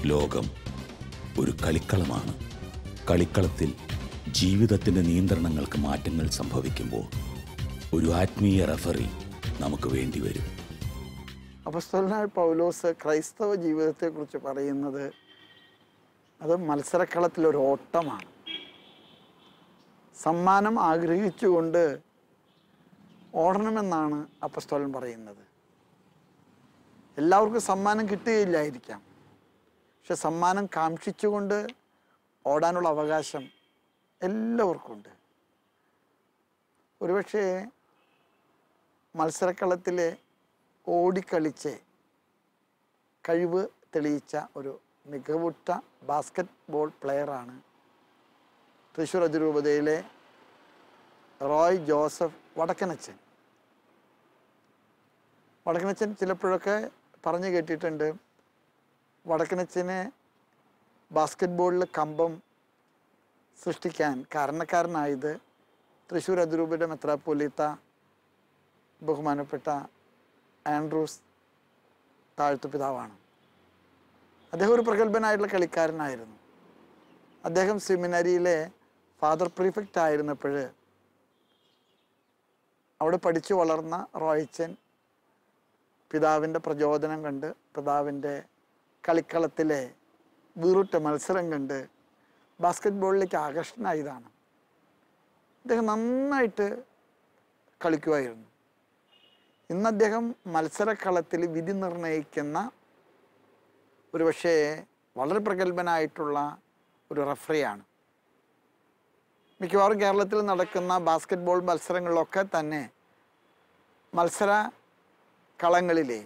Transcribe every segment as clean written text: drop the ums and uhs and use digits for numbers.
ലോകം ഒരു കളിക്കളമാണ്. കളിക്കളത്തിൽ ജീവിതത്തിൻ്റെ നിയന്ത്രണങ്ങൾക്ക് മാറ്റങ്ങൾ സംഭവിക്കുമ്പോൾ ഒരു ആത്മീയ റഫറി നമുക്ക് വേണ്ടി വരും. അപ്പോസ്തലനായ പൗലോസ് ക്രൈസ്തവ ജീവിതത്തെക്കുറിച്ച് പറയുന്നത് അത് മത്സരക്കളത്തിലൊരു ഓട്ടമാണ്. സമ്മാനം ആഗ്രഹിച്ചുകൊണ്ട് ഓടണമെന്നാണ് അപ്പോസ്തലൻ പറയുന്നത്. എല്ലാവർക്കും സമ്മാനം കിട്ടുകയില്ലായിരിക്കാം, പക്ഷെ സമ്മാനം കാക്ഷിച്ചുകൊണ്ട് ഓടാനുള്ള അവകാശം എല്ലാവർക്കും ഉണ്ട്. ഒരുപക്ഷെ മത്സരക്കളത്തിലെ ഓടിക്കളിച്ച് കഴിവ് തെളിയിച്ച ഒരു മികവുറ്റ ബാസ്കറ്റ് ബോൾ പ്ലെയറാണ് തൃശ്ശൂർ അതിരൂപതയിലെ റോയ് ജോസഫ് വടക്കനച്ചൻ. വടക്കനച്ചൻ ചിലപ്പോഴൊക്കെ പറഞ്ഞു കേട്ടിട്ടുണ്ട്, വടക്കനച്ചന് ബാസ്കറ്റ് ബോളിൽ കമ്പം സൃഷ്ടിക്കാൻ കാരണക്കാരനായത് തൃശ്ശൂർ അതിരൂപതയുടെ മെത്രാപ്പോലീത്ത ബഹുമാനപ്പെട്ട ആൻഡ്രൂസ് താഴ്ത്തുപിതാവാണ്. അദ്ദേഹം ഒരു പ്രഗത്ഭനായിട്ടുള്ള കളിക്കാരനായിരുന്നു. അദ്ദേഹം സെമിനാരിയിലെ ഫാദർ പ്രീഫെക്റ്റ് ആയിരുന്നപ്പോൾ അവിടെ പഠിച്ചു വളർന്ന റോയച്ചൻ പിതാവിൻ്റെ പ്രചോദനം കണ്ട്, പിതാവിൻ്റെ കളിക്കളത്തിലെ വീറുറ്റ മത്സരം കണ്ട് ബാസ്കറ്റ് ബോളിലേക്ക് ആകർഷണനായതാണ്. അദ്ദേഹം നന്നായിട്ട് കളിക്കുമായിരുന്നു. ഇന്ന് അദ്ദേഹം മത്സരക്കളത്തിൽ വിധി നിർണ്ണയിക്കുന്ന ഒരുപക്ഷെ വളരെ പ്രഗത്ഭനായിട്ടുള്ള ഒരു റഫറിയാണ്. മിക്കവാറും കേരളത്തിൽ നടക്കുന്ന ബാസ്കറ്റ് ബോൾ മത്സരങ്ങളിലൊക്കെ തന്നെ മത്സര കളങ്ങളിലെ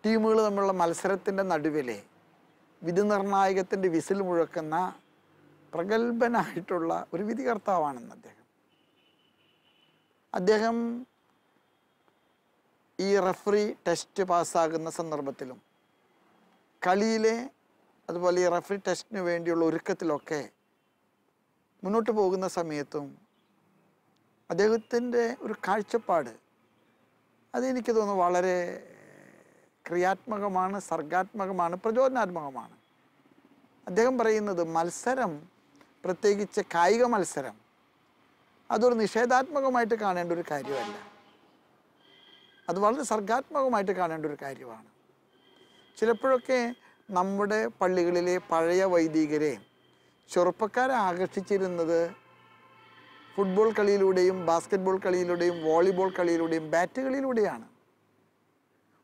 ടീമുകൾ തമ്മിലുള്ള മത്സരത്തിൻ്റെ നടുവിലെ വിധി നിർണായകത്തിൻ്റെ വിസിൽ മുഴക്കുന്ന പ്രഗത്ഭനായിട്ടുള്ള ഒരു വിധികർത്താവാണെന്ന് അദ്ദേഹം ഈ റഫറി ടെസ്റ്റ് പാസ്സാകുന്ന സന്ദർഭത്തിലും കളിയിലെ അതുപോലെ ഈ റഫറി ടെസ്റ്റിന് വേണ്ടിയുള്ള ഒരുക്കത്തിലൊക്കെ മുന്നോട്ട് പോകുന്ന സമയത്തും അദ്ദേഹത്തിൻ്റെ ഒരു കാഴ്ചപ്പാട് അതെനിക്ക് തോന്നുന്നു വളരെ ക്രിയാത്മകമാണ്, സർഗാത്മകമാണ്, പ്രചോദനാത്മകമാണ്. അദ്ദേഹം പറയുന്നത് മത്സരം, പ്രത്യേകിച്ച് കായിക മത്സരം, അതൊരു നിഷേധാത്മകമായിട്ട് കാണേണ്ട ഒരു കാര്യമല്ല, അത് വളരെ സർഗാത്മകമായിട്ട് കാണേണ്ട ഒരു കാര്യമാണ്. ചിലപ്പോഴൊക്കെ നമ്മുടെ പള്ളികളിലെ പഴയ വൈദികരെ ചെറുപ്പക്കാരെ ആകർഷിച്ചിരുന്നത് ഫുട്ബോൾ കളിയിലൂടെയും ബാസ്കറ്റ് ബോൾ കളിയിലൂടെയും വോളിബോൾ കളിയിലൂടെയും ബാറ്റ് കളിയിലൂടെയാണ്.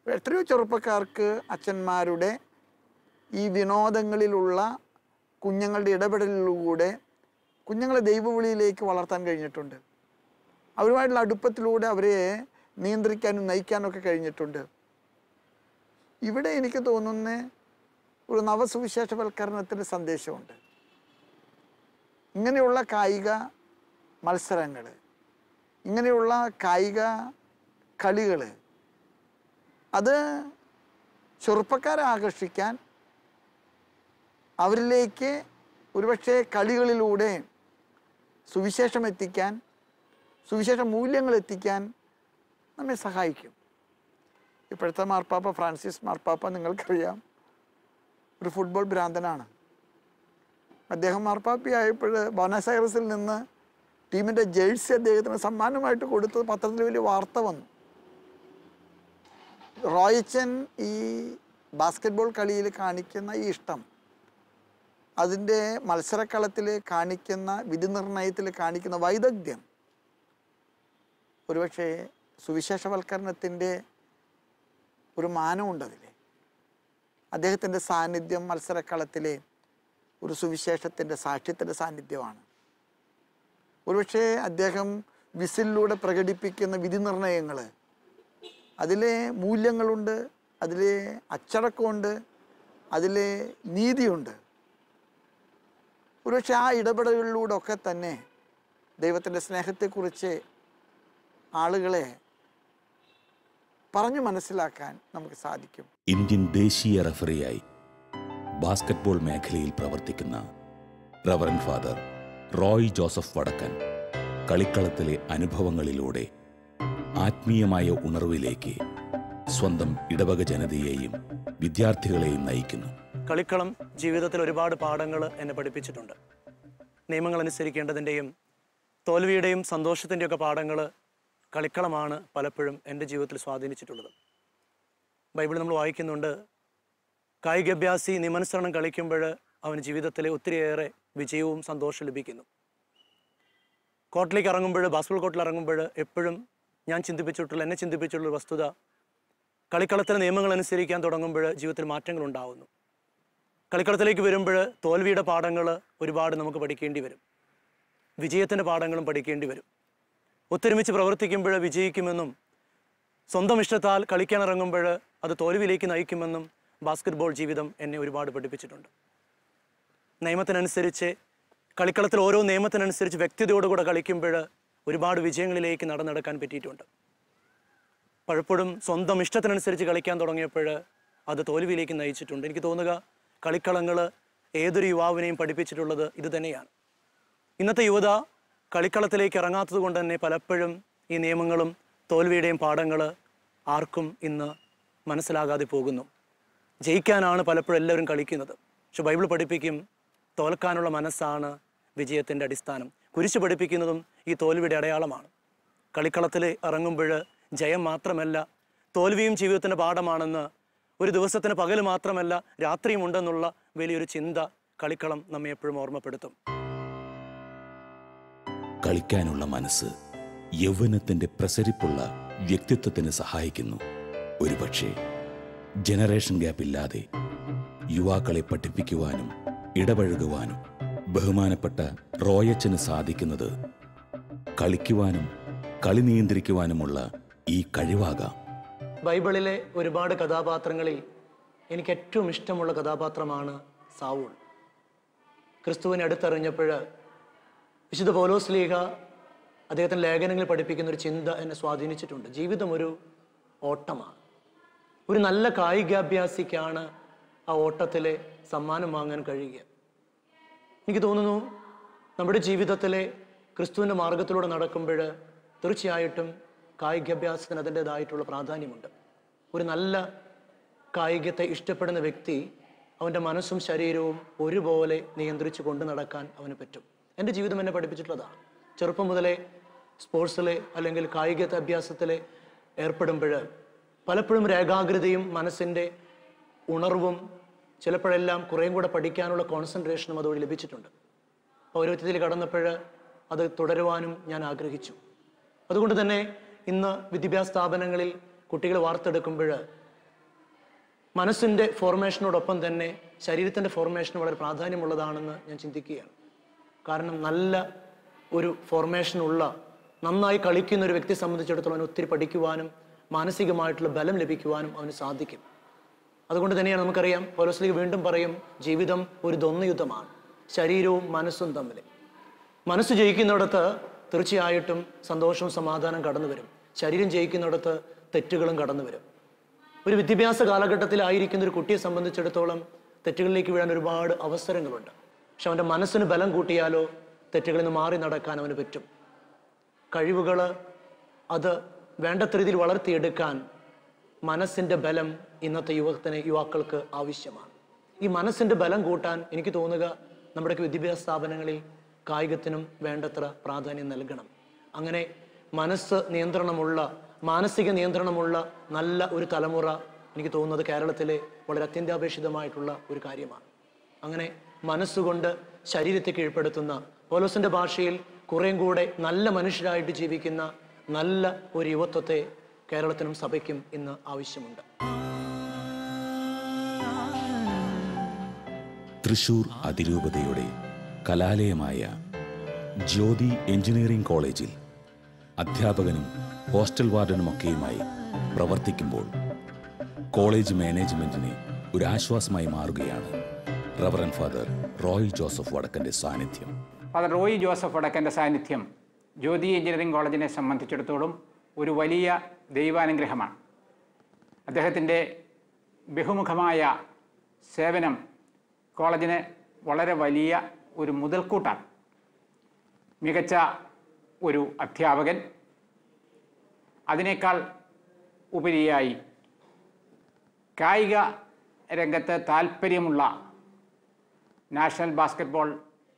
എത്രയോ ചെറുപ്പക്കാർക്ക് അച്ഛന്മാരുടെ ഈ വിനോദങ്ങളിലുള്ള കുഞ്ഞുങ്ങളുടെ ഇടപെടലിലൂടെ കുഞ്ഞുങ്ങളെ ദൈവവിളിയിലേക്ക് വളർത്താൻ കഴിഞ്ഞിട്ടുണ്ട്. അവരുമായിട്ടുള്ള അടുപ്പത്തിലൂടെ അവരെ നിയന്ത്രിക്കാനും നയിക്കാനൊക്കെ കഴിഞ്ഞിട്ടുണ്ട്. ഇവിടെ എനിക്ക് തോന്നുന്ന ഒരു നവസുവിശേഷവൽക്കരണത്തിൻ്റെ സന്ദേശമുണ്ട്. ഇങ്ങനെയുള്ള കായിക മത്സരങ്ങൾ, ഇങ്ങനെയുള്ള കായിക കളികൾ, അത് ചെറുപ്പക്കാരെ ആകർഷിക്കാൻ, അവരിലേക്ക് ഒരുപക്ഷെ കളികളിലൂടെ സുവിശേഷം എത്തിക്കാൻ, സുവിശേഷ മൂല്യങ്ങൾ എത്തിക്കാൻ നമ്മെ സഹായിക്കും. ഇപ്പോഴത്തെ മാർപ്പാപ്പ ഫ്രാൻസിസ് മാർപ്പാപ്പ നിങ്ങൾക്കറിയാം, ഒരു ഫുട്ബോൾ ഭ്രാന്തനാണ്. അദ്ദേഹം മാർപ്പാപ്പയായപ്പോൾ ബോണസ് ഐറസിൽ നിന്ന് ടീമിൻ്റെ ജേഴ്സി അദ്ദേഹത്തിന് സമ്മാനമായിട്ട് കൊടുത്തത് പത്രത്തിൽ വലിയ വാർത്ത വന്നു. റോയച്ചൻ ഈ ബാസ്കറ്റ് ബോൾ കളിയിൽ കാണിക്കുന്ന ഈ ഇഷ്ടം, അതിൻ്റെ മത്സരക്കളത്തിൽ കാണിക്കുന്ന വിധി നിർണയത്തിൽ കാണിക്കുന്ന വൈദഗ്ധ്യം, ഒരുപക്ഷെ സുവിശേഷവൽക്കരണത്തിൻ്റെ ഒരു മാനമുണ്ടതിൽ. അദ്ദേഹത്തിൻ്റെ സാന്നിധ്യം മത്സരക്കളത്തിലെ ഒരു സുവിശേഷത്തിൻ്റെ സാക്ഷ്യത്തിൻ്റെ സാന്നിധ്യമാണ്. ഒരുപക്ഷെ അദ്ദേഹം വിസിലിലൂടെ പ്രകടിപ്പിക്കുന്ന വിധി നിർണയങ്ങൾ, അതിലെ മൂല്യങ്ങളുണ്ട്, അതിലെ അച്ചടക്കമുണ്ട്, അതിലെ നീതിയുണ്ട്. ഒരുപക്ഷെ ആ ഇടപെടലുകളിലൂടെ ഒക്കെ തന്നെ ദൈവത്തിൻ്റെ സ്നേഹത്തെക്കുറിച്ച് ആളുകളെ പറഞ്ഞു മനസ്സിലാക്കാൻ നമുക്ക് സാധിക്കും. ഇന്ത്യൻ ദേശീയ റഫറിയായി ബാസ്കറ്റ്ബോൾ മേഖലയിൽ പ്രവർത്തിക്കുന്ന റവറൻഡ് ഫാദർ റോയ് ജോസഫ് വടക്കൻ കളിക്കളത്തിലെ അനുഭവങ്ങളിലൂടെ ആത്മീയമായ ഉണർവിലേക്ക് സ്വന്തം ഇടവക ജനതയെയും വിദ്യാർത്ഥികളെയും നയിക്കുന്നു. കളിക്കളം ജീവിതത്തിൽ ഒരുപാട് പാഠങ്ങൾ എന്നെ പഠിപ്പിച്ചിട്ടുണ്ട്. നിയമങ്ങൾ അനുസരിക്കേണ്ടതിൻ്റെയും തോൽവിയുടെയും സന്തോഷത്തിൻ്റെയൊക്കെ പാഠങ്ങൾ കളിക്കളമാണ് പലപ്പോഴും എൻ്റെ ജീവിതത്തിൽ സ്വാധീനിച്ചിട്ടുള്ളത്. ബൈബിളിൽ നമ്മൾ വായിക്കുന്നുണ്ട്, കായികാഭ്യാസി നിയമനുസരണം കളിക്കുമ്പോൾ അവന് ജീവിതത്തിൽ ഒത്തിരിയേറെ വിജയവും സന്തോഷവും ലഭിക്കുന്നു. കോർട്ടിലേക്ക് ഇറങ്ങുമ്പോൾ, ബാസ്കറ്റ്ബോൾ കോർട്ടിൽ ഇറങ്ങുമ്പോൾ എപ്പോഴും എന്നെ ചിന്തിപ്പിച്ചിട്ടുള്ള വസ്തുത, കളിക്കളത്തിലെ നിയമങ്ങൾ അനുസരിക്കാൻ തുടങ്ങുമ്പോൾ ജീവിതത്തിൽ മാറ്റങ്ങൾ ഉണ്ടാവുന്നു. കളിക്കളത്തിലേക്ക് വരുമ്പോൾ തോൽവിയുടെ പാഠങ്ങൾ ഒരുപാട് നമുക്ക് പഠിക്കേണ്ടി വരും. വിജയത്തിൻ്റെ പാഠങ്ങളും പഠിക്കേണ്ടി വരും. ഒത്തൊരുമിച്ച് പ്രവർത്തിക്കുമ്പോൾ വിജയിക്കുമെന്നും സ്വന്തം ഇഷ്ടത്താൽ കളിക്കാൻ ഇറങ്ങുമ്പോൾ അത് തോൽവിയിലേക്ക് നയിക്കുമെന്നും ബാസ്കറ്റ്ബോൾ ജീവിതം എന്നെ ഒരുപാട് പഠിപ്പിച്ചിട്ടുണ്ട്. നിയമത്തിനനുസരിച്ച് കളിക്കളത്തിൽ ഓരോ നിയമത്തിനനുസരിച്ച് വ്യക്തിയോടുകൂടെ കളിക്കുമ്പോൾ ഒരുപാട് വിജയങ്ങളിലേക്ക് നടന്നെടുക്കാൻ പറ്റിയിട്ടുണ്ട്. പലപ്പോഴും സ്വന്തം ഇഷ്ടത്തിനനുസരിച്ച് കളിക്കാൻ തുടങ്ങിയപ്പോൾ അത് തോൽവിയിലേക്ക് നയിച്ചിട്ടുണ്ട്. എനിക്ക് തോന്നുക കളിക്കളങ്ങൾ ഏതൊരു യുവാവിനെയും പഠിപ്പിച്ചിട്ടുള്ളത് ഇത് തന്നെയാണ്. ഇന്നത്തെ യുവത കളിക്കളത്തിലേക്ക് ഇറങ്ങാത്തത് കൊണ്ട് തന്നെ പലപ്പോഴും ഈ നിയമങ്ങളും തോൽവിയുടെയും പാഠങ്ങൾ ആർക്കും ഇന്ന് മനസ്സിലാകാതെ പോകുന്നു. ജയിക്കാനാണ് പലപ്പോഴും എല്ലാവരും കളിക്കുന്നത്. പക്ഷെ ബൈബിൾ പഠിപ്പിക്കും, തോൽക്കാനുള്ള മനസ്സാണ് വിജയത്തിൻ്റെ അടിസ്ഥാനം. കുരിശ് പഠിപ്പിക്കുന്നതും ഈ തോൽവിയുടെ അടയാളമാണ്. കളിക്കളത്തിൽ ഇറങ്ങുമ്പോൾ ജയം മാത്രമല്ല, തോൽവിയും ജീവിതത്തിൻ്റെ പാഠമാണെന്ന്, ഒരു ദിവസത്തിന് പകൽ മാത്രമല്ല രാത്രിയും ഉണ്ടെന്നുള്ള വലിയൊരു ചിന്ത കളിക്കളം നമ്മെ എപ്പോഴും ഓർമ്മപ്പെടുത്തും. കളിക്കാനുള്ള മനസ്സ് യൗവനത്തിൻ്റെ പ്രസരിപ്പുള്ള വ്യക്തിത്വത്തിന് സഹായിക്കുന്നു. ഒരുപക്ഷെ ജനറേഷൻ ഗ്യാപ്പ് ഇല്ലാതെ യുവാക്കളെ പഠിപ്പിക്കുവാനും ഇടപഴകുവാനും ബഹുമാനപ്പെട്ട റോയച്ചന് സാധിക്കുന്നത് കളിക്കുവാനും കളി നിയന്ത്രിക്കുവാനുമുള്ള ഈ കഴിവാകാം. ബൈബിളിലെ ഒരുപാട് കഥാപാത്രങ്ങളിൽ എനിക്ക് ഏറ്റവും ഇഷ്ടമുള്ള കഥാപാത്രമാണ് സാവൂൾ. ക്രിസ്തുവിനെ അടുത്തറിഞ്ഞപ്പോൾ വിശുദ്ധ പൗലോസ് ലീഹ അദ്ദേഹത്തിൻ്റെ ലേഖനങ്ങളിൽ പഠിപ്പിക്കുന്ന ഒരു ചിന്ത എന്നെ സ്വാധീനിച്ചിട്ടുണ്ട്. ജീവിതം ഒരു ഓട്ടമാണ്. ഒരു നല്ല കായികാഭ്യാസിക്കാണ് ആ ഓട്ടത്തിലെ സമ്മാനം വാങ്ങാൻ കഴിയുക. എനിക്ക് തോന്നുന്നു നമ്മുടെ ജീവിതത്തിലെ ക്രിസ്തുവിൻ്റെ മാർഗത്തിലൂടെ നടക്കുമ്പോൾ തീർച്ചയായിട്ടും കായികാഭ്യാസത്തിന് അതിൻ്റെതായിട്ടുള്ള പ്രാധാന്യമുണ്ട്. ഒരു നല്ല കായികത്തെ ഇഷ്ടപ്പെടുന്ന വ്യക്തി അവൻ്റെ മനസ്സും ശരീരവും ഒരുപോലെ നിയന്ത്രിച്ച് കൊണ്ടു നടക്കാൻ അവന് പറ്റും. എൻ്റെ ജീവിതം എന്നെ പഠിപ്പിച്ചിട്ടുള്ളതാണ്. ചെറുപ്പം മുതലേ സ്പോർട്സിലെ അല്ലെങ്കിൽ കായിക അഭ്യാസത്തിൽ ഏർപ്പെടുമ്പോൾ പലപ്പോഴും ഏകാഗ്രതയും മനസ്സിൻ്റെ ഉണർവും ചിലപ്പോഴെല്ലാം കുറേയും കൂടെ പഠിക്കാനുള്ള കോൺസെൻട്രേഷനും അതുവഴി ലഭിച്ചിട്ടുണ്ട്. പൗരോഹിത്യത്തിൽ കടന്നപ്പോൾ അത് തുടരുവാനും ഞാൻ ആഗ്രഹിച്ചു. അതുകൊണ്ട് തന്നെ ഇന്ന് വിദ്യാഭ്യാസ സ്ഥാപനങ്ങളിൽ കുട്ടികളെ വാർത്തെടുക്കുമ്പോൾ മനസ്സിൻ്റെ ഫോർമേഷനോടൊപ്പം തന്നെ ശരീരത്തിൻ്റെ ഫോർമേഷന് വളരെ പ്രാധാന്യമുള്ളതാണെന്ന് ഞാൻ ചിന്തിക്കുകയാണ്. കാരണം നല്ല ഒരു ഫോർമേഷനുള്ള നന്നായി കളിക്കുന്ന ഒരു വ്യക്തിയെ സംബന്ധിച്ചിടത്തോളം അവന് ഒത്തിരി പഠിക്കുവാനും മാനസികമായിട്ടുള്ള ബലം ലഭിക്കുവാനും അവന് സാധിക്കും. അതുകൊണ്ട് തന്നെയാണ് നമുക്കറിയാം, പൗലോസ് ലീഹ വീണ്ടും പറയും, ജീവിതം ഒരു ദ്വന്ദ്വ യുദ്ധമാണ്, ശരീരവും മനസ്സും തമ്മിൽ. മനസ്സ് ജയിക്കുന്നിടത്ത് തീർച്ചയായിട്ടും സന്തോഷവും സമാധാനം കടന്നു വരും. ശരീരം ജയിക്കുന്നിടത്ത് തെറ്റുകളും കടന്നു വരും. ഒരു വിദ്യാഭ്യാസ കാലഘട്ടത്തിലായിരിക്കുന്ന ഒരു കുട്ടിയെ സംബന്ധിച്ചിടത്തോളം തെറ്റുകളിലേക്ക് വീഴാൻ ഒരുപാട് അവസരങ്ങളുണ്ട്. പക്ഷെ അവൻ്റെ മനസ്സിന് ബലം കൂട്ടിയാലോ തെറ്റുകളിൽ നിന്ന് മാറി നടക്കാൻ അവന് പറ്റും. കഴിവുകൾ അത് വേണ്ടത്ര രീതിയിൽ വളർത്തിയെടുക്കാൻ മനസ്സിൻ്റെ ബലം ഇന്നത്തെ യുവാക്കൾക്ക് ആവശ്യമാണ്. ഈ മനസ്സിൻ്റെ ബലം കൂട്ടാൻ എനിക്ക് തോന്നുക നമ്മുടെ വിദ്യാഭ്യാസ സ്ഥാപനങ്ങളിൽ കായികത്തിനും വേണ്ടത്ര പ്രാധാന്യം നൽകണം. അങ്ങനെ മനസ്സ് നിയന്ത്രണമുള്ള, മാനസിക നിയന്ത്രണമുള്ള നല്ല ഒരു തലമുറ എനിക്ക് തോന്നുന്നത് കേരളത്തിലെ വളരെ അത്യന്താപേക്ഷിതമായിട്ടുള്ള ഒരു കാര്യമാണ്. അങ്ങനെ മനസ്സുകൊണ്ട് ശരീരത്തെ കീഴ്പ്പെടുത്തുന്ന, പൗലോസിന്റെ ഭാഷയിൽ കുറേയും കൂടെ നല്ല മനുഷ്യരായിട്ട് ജീവിക്കുന്ന നല്ല ഒരു യുവത്വത്തെ കേരളത്തിനും സഭയ്ക്കും ഇന്ന് ആവശ്യമുണ്ട്. തൃശൂർ അതിരൂപതയുടെ കലാലയമായ ജ്യോതി എഞ്ചിനീയറിംഗ് കോളേജിൽ അധ്യാപകനും ഹോസ്റ്റൽ വാർഡനുമൊക്കെയുമായി പ്രവർത്തിക്കുമ്പോൾ കോളേജ് മാനേജ്മെന്റിന് ഒരു ആശ്വാസമായി മാറുകയാണ് റവറൻഡ് ഫാദർ റോയ് ജോസഫ് വടക്കൻ്റെ സാന്നിധ്യം. ഫാദർ റോയ് ജോസഫ് വടക്കൻ്റെ സാന്നിധ്യം ജ്യോതി എഞ്ചിനീയറിംഗ് കോളേജിനെ സംബന്ധിച്ചിടത്തോളം ഒരു വലിയ ദൈവാനുഗ്രഹമാണ്. അദ്ദേഹത്തിൻ്റെ ബഹുമുഖമായ സേവനം കോളേജിന് വളരെ വലിയ ഒരു മുതൽക്കൂട്ടാണ്. മികച്ച ഒരു അധ്യാപകൻ, അതിനേക്കാൾ ഉപരിയായി കായിക രംഗത്ത് താൽപ്പര്യമുള്ള നാഷണൽ ബാസ്കറ്റ്ബോൾ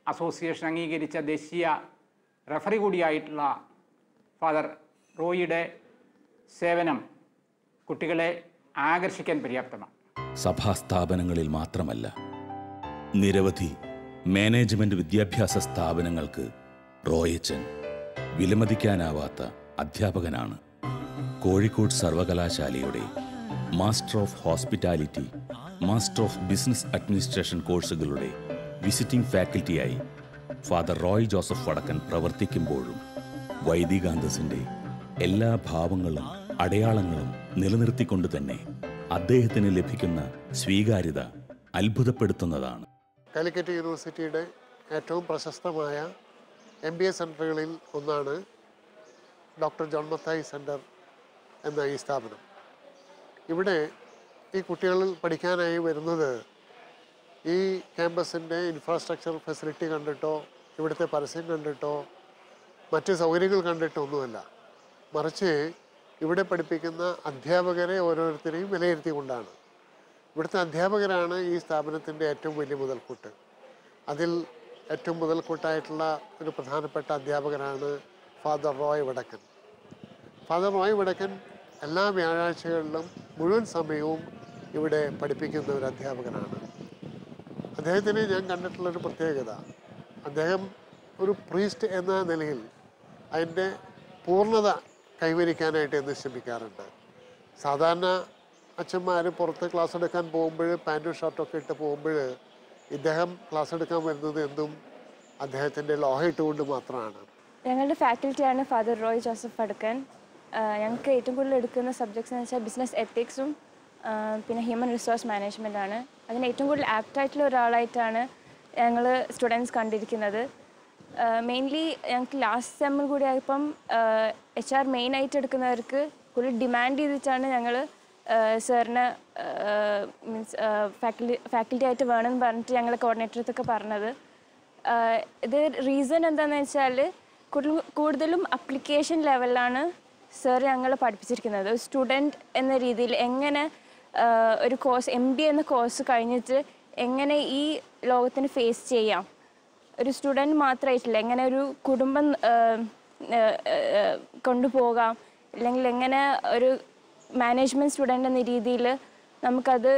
അസോസിയേഷൻ അംഗീകരിച്ച ദേശീയ റഫറി കൂടിയായിട്ടുള്ള ഫാദർ റോയിയുടെ സേവനം കുട്ടികളെ ആകർഷിക്കാൻ പര്യാപ്തമാണ്. സഭാസ്ഥാപനങ്ങളിൽ മാത്രമല്ല, നിരവധി മാനേജ്മെന്റ് വിദ്യാഭ്യാസ സ്ഥാപനങ്ങൾക്ക് റോയച്ചൻ വിലമതിക്കാനാവാത്ത അധ്യാപകനാണ്. കോഴിക്കോട് സർവകലാശാലയുടെ master of hospitality, master of business administration കോഴ്സുകളുടെ വിസിറ്റിംഗ് ഫാക്കൽറ്റിയായി ഫാദർ റോയ് ജോസഫ് വടക്കൻ പ്രവർത്തിക്കുമ്പോഴും വൈദികാന്തസിൻ്റെ എല്ലാ ഭാവങ്ങളും അടയാളങ്ങളും നിലനിർത്തിക്കൊണ്ട് തന്നെ അദ്ദേഹത്തിന് ലഭിക്കുന്ന സ്വീകാര്യത അത്ഭുതപ്പെടുത്തുന്നതാണ്. കാലിക്കറ്റ് യൂണിവേഴ്സിറ്റിയുടെ ഏറ്റവും പ്രശസ്തമായ MBA സെൻ്ററുകളിൽ ഒന്നാണ് ഡോക്ടർ ജോൺ മത്തായി സെൻറ്റർ എന്ന ഈ സ്ഥാപനം. ഇവിടെ ഈ കുട്ടികൾ പഠിക്കാനായി വരുന്നത് ഈ ക്യാമ്പസിൻ്റെ ഇൻഫ്രാസ്ട്രക്ചർ ഫെസിലിറ്റി കണ്ടിട്ടോ ഇവിടുത്തെ പരസ്യം കണ്ടിട്ടോ മറ്റ് സൗകര്യങ്ങൾ കണ്ടിട്ടോ ഒന്നുമല്ല, മറിച്ച് ഇവിടെ പഠിപ്പിക്കുന്ന അധ്യാപകരെ ഓരോരുത്തരെയും വിലയിരുത്തിക്കൊണ്ടാണ്. ഇവിടുത്തെ അധ്യാപകരാണ് ഈ സ്ഥാപനത്തിൻ്റെ ഏറ്റവും വലിയ മുതൽക്കൂട്ട്. അതിൽ ഏറ്റവും മുതൽക്കൂട്ടായിട്ടുള്ള ഒരു പ്രധാനപ്പെട്ട അധ്യാപകനാണ് ഫാദർ റോയ് വടക്കൻ. ഫാദർ റോയ് വടക്കൻ എല്ലാ വ്യാഴാഴ്ചകളിലും മുഴുവൻ സമയവും ഇവിടെ പഠിപ്പിക്കുന്ന ഒരു അധ്യാപകനാണ്. അദ്ദേഹത്തിന് ഞാൻ കണ്ടിട്ടുള്ളൊരു പ്രത്യേകത, അദ്ദേഹം ഒരു പ്രീസ്റ്റ് എന്ന നിലയിൽ അതിൻ്റെ പൂർണ്ണത കൈവരിക്കാനായിട്ട് എന്ന് ശ്രമിക്കാറുണ്ട്. സാധാരണ അച്ഛന്മാർ പുറത്ത് ക്ലാസ് എടുക്കാൻ പോകുമ്പോൾ പാൻറ്റും ഷർട്ടൊക്കെ ഇട്ട് പോകുമ്പോൾ ഇദ്ദേഹം ക്ലാസ് എടുക്കാൻ വരുന്നത് എന്തും അദ്ദേഹത്തിൻ്റെ ലോഹ ഇട്ടുകൊണ്ട് മാത്രമാണ്. ഞങ്ങളുടെ ഫാക്കൽറ്റിയാണ് ഫാദർ റോയ് ജോസഫ് വടക്കൻ. ഞങ്ങൾക്ക് ഏറ്റവും കൂടുതൽ എടുക്കുന്ന സബ്ജക്ട്സ് എന്ന് വെച്ചാൽ ബിസിനസ് എത്തിക്സും പിന്നെ ഹ്യൂമൻ റിസോഴ്സ് മാനേജ്മെൻറ്റാണ്. അതിന് ഏറ്റവും കൂടുതൽ ആപ്റ്റായിട്ടുള്ള ഒരാളായിട്ടാണ് ഞങ്ങൾ സ്റ്റുഡൻസ് കണ്ടിരിക്കുന്നത്. മെയിൻലി ഞങ്ങൾക്ക് ലാസ്റ്റ് സെമ്മിൽ കൂടി ആയപ്പം HR മെയിനായിട്ട് എടുക്കുന്നവർക്ക് കൂടുതൽ ഡിമാൻഡ് ചെയ്തിട്ടാണ് ഞങ്ങൾ സാറിന് മീൻസ് ഫാക്കൽറ്റി ആയിട്ട് വേണമെന്ന് പറഞ്ഞിട്ട് ഞങ്ങൾ കോർഡിനേറ്റർക്കൊക്കെ പറഞ്ഞത്. ഇത് റീസൺ എന്താണെന്ന് വെച്ചാൽ കൂടുതലും അപ്ലിക്കേഷൻ ലെവലിലാണ് സാർ ഞങ്ങൾ പഠിപ്പിച്ചിരിക്കുന്നത്. ഒരു സ്റ്റുഡൻറ്റ് എന്ന രീതിയിൽ എങ്ങനെ ഒരു കോഴ്സ് MBA എന്ന കോഴ്സ് കഴിഞ്ഞിട്ട് എങ്ങനെ ഈ ലോകത്തിന് ഫേസ് ചെയ്യാം, ഒരു സ്റ്റുഡൻറ്റ് മാത്രമായിട്ടില്ല, എങ്ങനെ ഒരു കുടുംബം കൊണ്ടുപോകാം, അല്ലെങ്കിൽ എങ്ങനെ ഒരു മാനേജ്മെൻറ്റ് സ്റ്റുഡൻ്റ് എന്ന രീതിയിൽ നമുക്കത്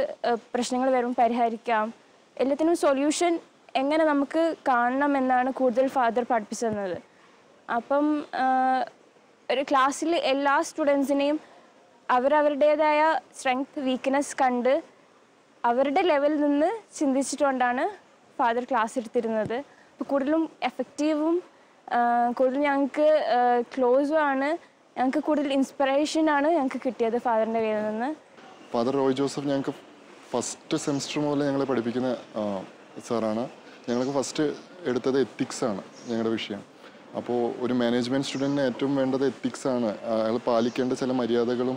പ്രശ്നങ്ങൾ വരുമ്പോൾ പരിഹരിക്കാം, എല്ലാത്തിനും സൊല്യൂഷൻ എങ്ങനെ നമുക്ക് കാണണം എന്നാണ് കൂടുതൽ ഫാദർ പഠിപ്പിച്ചു തന്നത്. അപ്പം ഒരു ക്ലാസ്സിൽ എല്ലാ സ്റ്റുഡൻസിനെയും അവരവരുടേതായ സ്ട്രെങ്ത് വീക്ക്നെസ് കണ്ട് അവരുടെ ലെവലിൽ നിന്ന് ചിന്തിച്ചിട്ടുകൊണ്ടാണ് ഫാദർ ക്ലാസ് എടുത്തിരുന്നത്. അപ്പോൾ കൂടുതലും എഫക്റ്റീവും കൂടുതൽ ഞങ്ങൾക്ക് ക്ലോസും ആണ്. ഞങ്ങൾക്ക് കൂടുതൽ ഇൻസ്പിറേഷനാണ് ഞങ്ങൾക്ക് കിട്ടിയത് ഫാദറിൻ്റെ കയ്യിൽ നിന്ന്. ഫാദർ റോയ് ജോസഫ് ഞങ്ങൾക്ക് ഫസ്റ്റ് സെമിസ്റ്റർ മുതൽ ഞങ്ങളെ പഠിപ്പിക്കുന്ന സാറാണ്. ഞങ്ങൾക്ക് ഫസ്റ്റ് എടുത്തത് എത്തിക്സാണ് ഞങ്ങളുടെ വിഷയം. അപ്പോൾ ഒരു മാനേജ്മെൻറ്റ് സ്റ്റുഡൻറ്റിന് ഏറ്റവും വേണ്ടത് എത്തിക്സാണ്. അയാൾ പാലിക്കേണ്ട ചില മര്യാദകളും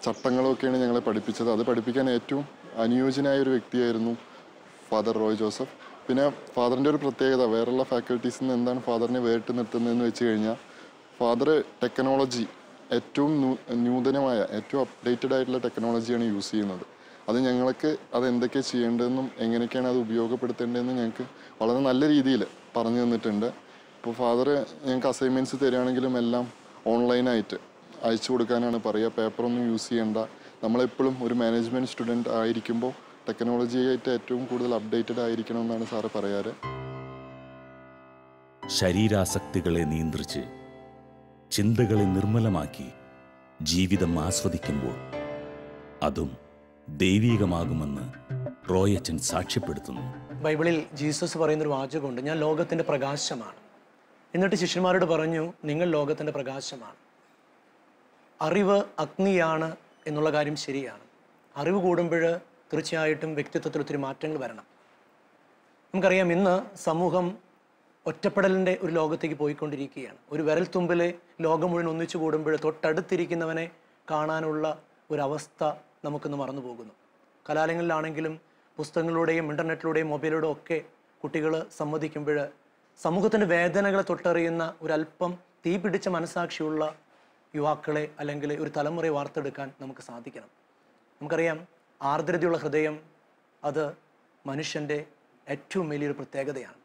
ചട്ടങ്ങളും ഒക്കെയാണ് ഞങ്ങളെ പഠിപ്പിച്ചത്. അത് പഠിപ്പിക്കാൻ ഏറ്റവും അനുയോജ്യനായ ഒരു വ്യക്തിയായിരുന്നു ഫാദർ റോയ് ജോസഫ്. പിന്നെ ഫാദറിൻ്റെ ഒരു പ്രത്യേകത, വേറെയുള്ള ഫാക്കൽറ്റീസിൽ നിന്ന് എന്താണ് ഫാദറിനെ വേറിട്ട് നിർത്തുന്നതെന്ന് വെച്ച് കഴിഞ്ഞാൽ, ഫാദർ ടെക്നോളജി ഏറ്റവും നൂതനമായ ഏറ്റവും അപ്ഡേറ്റഡ് ആയിട്ടുള്ള ടെക്നോളജിയാണ് യൂസ് ചെയ്യുന്നത്. അത് ഞങ്ങൾക്ക് അതെന്തൊക്കെയാണ് ചെയ്യേണ്ടതെന്നും എങ്ങനെയൊക്കെയാണ് അത് ഉപയോഗപ്പെടുത്തേണ്ടതെന്നും ഞങ്ങൾക്ക് വളരെ നല്ല രീതിയിൽ പറഞ്ഞു തന്നിട്ടുണ്ട്. ഇപ്പോൾ ഫാദർ ഞങ്ങൾക്ക് അസൈൻമെൻറ്റ്സ് തരികയാണെങ്കിലും എല്ലാം ഓൺലൈനായിട്ട് അയച്ചു കൊടുക്കാനാണ് പറയുക. പേപ്പറൊന്നും യൂസ് ചെയ്യേണ്ട. നമ്മളെപ്പോഴും ഒരു മാനേജ്മെൻറ്റ് സ്റ്റുഡൻറ്റ് ആയിരിക്കുമ്പോൾ ടെക്നോളജിയായിട്ട് ഏറ്റവും കൂടുതൽ അപ്ഡേറ്റഡ് ആയിരിക്കണം എന്നാണ് സാറ് പറയാറ്. ശരീരാസക്തികളെ നിയന്ത്രിച്ച് ചിന്തകളെ നിർമ്മലമാക്കി ജീവിതം ആസ്വദിക്കുമ്പോൾ അതും ദൈവീകമാകുമെന്ന് റോയച്ചൻ സാക്ഷ്യപ്പെടുത്തുന്നു. ബൈബിളിൽ ജീസസ് പറയുന്നൊരു വാചകമുണ്ട്, ഞാൻ ലോകത്തിൻ്റെ പ്രകാശമാണ്. എന്നിട്ട് ശിഷ്യന്മാരോട് പറഞ്ഞു, നിങ്ങൾ ലോകത്തിൻ്റെ പ്രകാശമാണ്. അറിവ് അഗ്നിയാണ് എന്നുള്ള കാര്യം ശരിയാണ്. അറിവ് കൂടുമ്പോൾ തീർച്ചയായിട്ടും വ്യക്തിത്വത്തിൽ ഒത്തിരി മാറ്റങ്ങൾ വരണം. നമുക്കറിയാം, ഇന്ന് സമൂഹം ഒറ്റപ്പെടലിൻ്റെ ഒരു ലോകത്തേക്ക് പോയിക്കൊണ്ടിരിക്കുകയാണ്. ഒരു വിരൽത്തുമ്പിലെ ലോകം മുഴുവൻ ഒന്നിച്ചു കൂടുമ്പോൾ തൊട്ടടുത്തിരിക്കുന്നവനെ കാണാനുള്ള ഒരവസ്ഥ നമുക്കിന്ന് മറന്നു പോകുന്നു. കലാലയങ്ങളിലാണെങ്കിലും പുസ്തകങ്ങളിലൂടെയും ഇൻ്റർനെറ്റിലൂടെയും മൊബൈലിലൂടെയും ഒക്കെ കുട്ടികൾ സംവദിക്കുമ്പോൾ സമൂഹത്തിൻ്റെ വേദനകളെ തൊട്ടറിയുന്ന ഒരല്പം തീ പിടിച്ച മനസാക്ഷിയുള്ള യുവാക്കളെ അല്ലെങ്കിൽ ഒരു തലമുറയെ വാർത്തെടുക്കാൻ നമുക്ക് സാധിക്കണം. നമുക്കറിയാം, ആർദ്രതയുള്ള ഹൃദയം അത് മനുഷ്യൻ്റെ ഏറ്റവും വലിയൊരു പ്രത്യേകതയാണ്.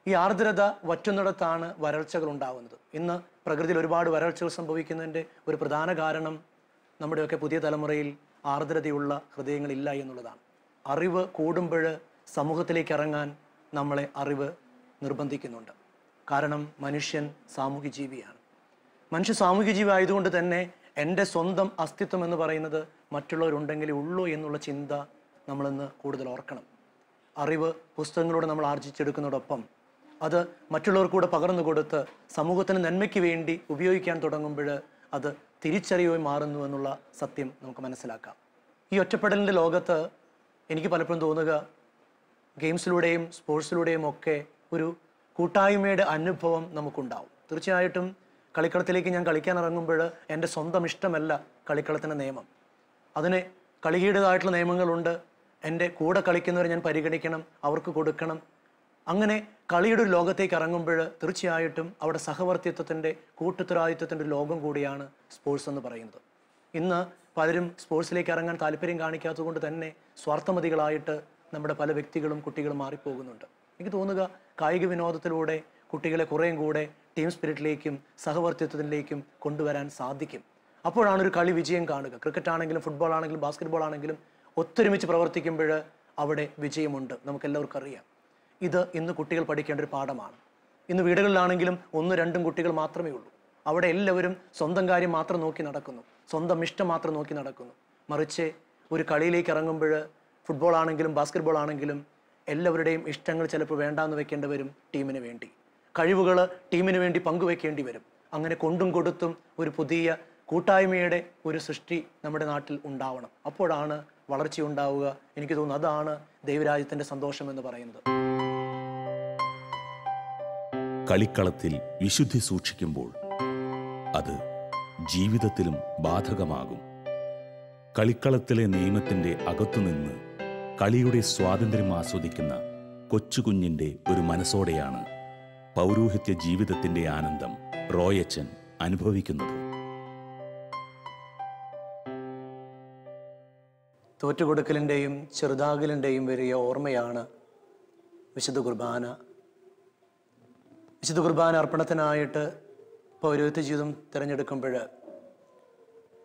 ഈ ആർദ്രത വറ്റുന്നിടത്താണ് വരൾച്ചകൾ ഉണ്ടാകുന്നത്. ഇന്ന് പ്രകൃതിയിൽ ഒരുപാട് വരൾച്ചകൾ സംഭവിക്കുന്നതിൻ്റെ ഒരു പ്രധാന കാരണം നമ്മുടെയൊക്കെ പുതിയ തലമുറയിൽ ആർദ്രതയുള്ള ഹൃദയങ്ങളില്ല എന്നുള്ളതാണ്. അറിവ് കൂടുമ്പോൾ സമൂഹത്തിലേക്ക് ഇറങ്ങാൻ നമ്മളെ അറിവ് നിർബന്ധിക്കുന്നുണ്ട്. കാരണം മനുഷ്യൻ സാമൂഹ്യ ജീവിയാണ്. മനുഷ്യ സാമൂഹ്യ ജീവി ആയതുകൊണ്ട് തന്നെ എൻ്റെ സ്വന്തം അസ്തിത്വം എന്ന് പറയുന്നത് മറ്റുള്ളവരുണ്ടെങ്കിലേ ഉള്ളൂ എന്നുള്ള ചിന്ത നമ്മളിന്ന് കൂടുതൽ ഓർക്കണം. അറിവ് പുസ്തകങ്ങളോട് നമ്മൾ ആർജിച്ചെടുക്കുന്നതോടൊപ്പം അത് മറ്റുള്ളവർക്കൂടെ പകർന്നു കൊടുത്ത് സമൂഹത്തിന് നന്മയ്ക്ക് വേണ്ടി ഉപയോഗിക്കാൻ തുടങ്ങുമ്പോൾ അത് തിരിച്ചറിയുകയും മാറുന്നു എന്നുള്ള സത്യം നമുക്ക് മനസ്സിലാക്കാം. ഈ ഒറ്റപ്പെടലിൻ്റെ ലോകത്ത് എനിക്ക് പലപ്പോഴും തോന്നുക ഗെയിംസിലൂടെയും സ്പോർട്സിലൂടെയും ഒക്കെ ഒരു കൂട്ടായ്മയുടെ അനുഭവം നമുക്കുണ്ടാവും. തീർച്ചയായിട്ടും കളിക്കളത്തിലേക്ക് ഞാൻ കളിക്കാൻ ഇറങ്ങുമ്പോൾ എൻ്റെ സ്വന്തം ഇഷ്ടമല്ല കളിക്കളത്തിൻ്റെ നിയമം. അതിന് കളിയുടേതായിട്ടുള്ള നിയമങ്ങളുണ്ട്. എൻ്റെ കൂടെ കളിക്കുന്നവരെ ഞാൻ പരിഗണിക്കണം, അവർക്ക് കൊടുക്കണം. അങ്ങനെ കളിയുടെ ഒരു ലോകത്തേക്ക് ഇറങ്ങുമ്പോൾ തീർച്ചയായിട്ടും അവിടെ സഹവർത്തിത്വത്തിൻ്റെ കൂട്ടുത്തരവാദിത്വത്തിൻ്റെ ഒരു ലോകം കൂടിയാണ് സ്പോർട്സ് എന്ന് പറയുന്നത്. ഇന്ന് പലരും സ്പോർട്സിലേക്ക് ഇറങ്ങാൻ താല്പര്യം കാണിക്കാത്തത് കൊണ്ട് തന്നെ സ്വാർത്ഥമതികളായിട്ട് നമ്മുടെ പല വ്യക്തികളും കുട്ടികളും മാറിപ്പോകുന്നുണ്ട്. എനിക്ക് തോന്നുക കായിക വിനോദത്തിലൂടെ കുട്ടികളെ കുറേയും കൂടെ ടീം സ്പിരിറ്റിലേക്കും സഹവർത്തിത്വത്തിലേക്കും കൊണ്ടുവരാൻ സാധിക്കും. അപ്പോഴാണ് ഒരു കളി വിജയം കാണുക. ക്രിക്കറ്റ് ആണെങ്കിലും ഫുട്ബോൾ ആണെങ്കിലും ബാസ്കറ്റ്ബോൾ ആണെങ്കിലും ഒത്തൊരുമിച്ച് പ്രവർത്തിക്കുമ്പോൾ അവിടെ വിജയമുണ്ട്. നമുക്കെല്ലാവർക്കും അറിയാം. ഇത് ഇന്ന് കുട്ടികൾ പഠിക്കേണ്ട ഒരു പാഠമാണ്. ഇന്ന് വീടുകളിലാണെങ്കിലും 1-2 കുട്ടികൾ മാത്രമേ ഉള്ളൂ. അവിടെ എല്ലാവരും സ്വന്തം കാര്യം മാത്രം നോക്കി നടക്കുന്നു, സ്വന്തം ഇഷ്ടം മാത്രം നോക്കി നടക്കുന്നു. മറിച്ച് ഒരു കളിയിലേക്ക് ഇറങ്ങുമ്പോൾ ഫുട്ബോൾ ആണെങ്കിലും ബാസ്കറ്റ്ബോൾ ആണെങ്കിലും എല്ലാവരുടെയും ഇഷ്ടങ്ങൾ ചിലപ്പോൾ വേണ്ടാന്ന് വെക്കേണ്ടി വരും. ടീമിന് വേണ്ടി കഴിവുകൾ ടീമിന് വേണ്ടി പങ്കുവെക്കേണ്ടി വരും. അങ്ങനെ കൊണ്ടും കൊടുത്തും ഒരു പുതിയ കൂട്ടായ്മയുടെ ഒരു സൃഷ്ടി നമ്മുടെ നാട്ടിൽ ഉണ്ടാവണം. അപ്പോഴാണ് വളർച്ചയുണ്ടാവുക. എനിക്ക് തോന്നുന്നു അതാണ് ദൈവരാജ്യത്തിൻ്റെ സന്തോഷം എന്ന് പറയുന്നത്. കളിക്കളത്തിൽ വിശുദ്ധി സൂക്ഷിക്കുമ്പോൾ അത് ജീവിതത്തിലും ബാധകമാകും. കളിക്കളത്തിലെ നിയമത്തിൻ്റെ അകത്തുനിന്ന് കളിയുടെ സ്വാതന്ത്ര്യം ആസ്വദിക്കുന്ന കൊച്ചുകുഞ്ഞിൻ്റെ ഒരു മനസ്സോടെയാണ് പൗരോഹിത്യ ജീവിതത്തിൻ്റെ ആനന്ദം റോയച്ചൻ അനുഭവിക്കുന്നത്. തോറ്റുകൊടുക്കലിൻ്റെയും ചെറുതാകലിൻ്റെയും വലിയ ഓർമ്മയാണ് വിശുദ്ധ കുർബാന. വിശുദ്ധ കുർബാന അർപ്പണത്തിനായിട്ട് പൗരോഹിത്യ ജീവിതം തിരഞ്ഞെടുക്കുമ്പോൾ